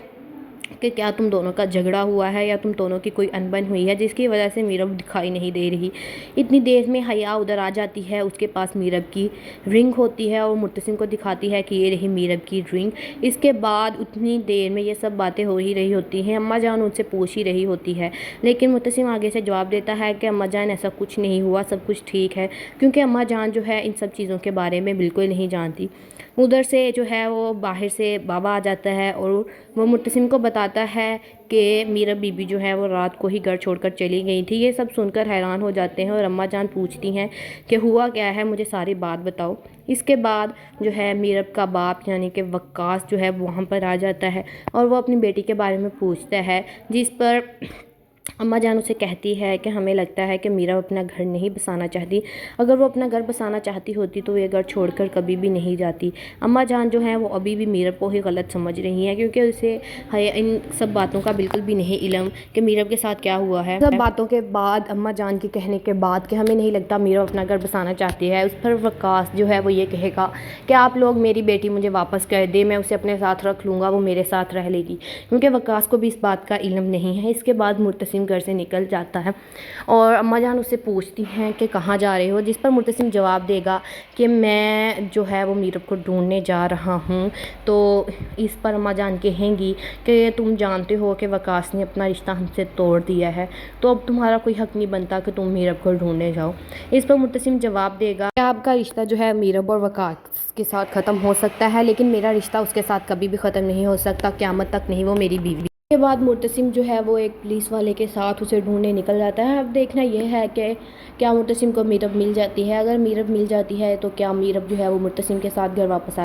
कि क्या तुम दोनों का झगड़ा हुआ है या तुम दोनों की कोई अनबन हुई है, जिसकी वजह से मीरब दिखाई नहीं दे रही। इतनी देर में हया उधर आ जाती है, उसके पास मीरब की रिंग होती है और मुत्तसिम को दिखाती है कि ये रही मीरब की रिंग। इसके बाद उतनी देर में ये सब बातें हो ही रही होती हैं, अम्मा जान उनसे पूछ ही रही होती है, लेकिन मुत्तसिम आगे से जवाब देता है कि अम्मा जान ऐसा कुछ नहीं हुआ, सब कुछ ठीक है, क्योंकि अम्मा जान जो है इन सब चीज़ों के बारे में बिल्कुल नहीं जानती। उधर से जो है वो बाहर से बाबा आ जाता है और वो मुत्तसिम को बताता है कि मीरब बीबी जो है वो रात को ही घर छोड़कर चली गई थी। ये सब सुनकर हैरान हो जाते हैं और अम्मा जान पूछती हैं कि हुआ क्या है, मुझे सारी बात बताओ। इसके बाद जो है मीरब का बाप यानी कि वक्कास जो है वहाँ पर आ जाता है और वो अपनी बेटी के बारे में पूछता है, जिस पर अम्मा जान उसे कहती है कि हमें लगता है कि मीरा अपना घर नहीं बसाना चाहती। अगर वो अपना घर बसाना चाहती होती तो ये घर छोड़कर कभी भी नहीं जाती। अम्मा जान जो है वो अभी भी मीरब को ही गलत समझ रही हैं, क्योंकि उसे इन सब बातों का बिल्कुल भी नहीं इल्म कि मीरब के साथ क्या हुआ है। सब बातों के बाद अम्मा जान के कहने के बाद कि हमें नहीं लगता मीरब अपना घर बसाना चाहती है, उस पर वक्कास जो है वो ये कहेगा कि आप लोग मेरी बेटी मुझे वापस कर दे, मैं उसे अपने साथ रख लूँगा, वो मेरे साथ रह लेगी, क्योंकि वक्कास को भी इस बात का इल्म नहीं है। इसके बाद मुत्तसिम घर से निकल जाता है और अम्मा जान उससे पूछती हैं कि कहाँ जा रहे हो, जिस पर मुत्तसिम जवाब देगा कि मैं जो है वो मीरब को ढूंढने जा रहा हूँ। तो इस पर अम्मा जान कहेंगी कि तुम जानते हो कि वकास ने अपना रिश्ता हमसे तोड़ दिया है, तो अब तुम्हारा कोई हक नहीं बनता कि तुम मीरब को ढूंढने जाओ। इस पर मुत्तसिम जवाब देगा कि आपका रिश्ता जो है मीरब और वकास के साथ ख़त्म हो सकता है, लेकिन मेरा रिश्ता उसके साथ कभी भी ख़त्म नहीं हो सकता, क़यामत तक नहीं, वो मेरी बीवी। के बाद मुत्तसिम जो है वो एक पुलिस वाले के साथ उसे ढूंढने निकल जाता है। अब देखना यह है कि क्या मुत्तसिम को मीरब मिल जाती है। अगर मीरब मिल जाती है तो क्या मीरब जो है वो मुत्तसिम के साथ घर वापस आ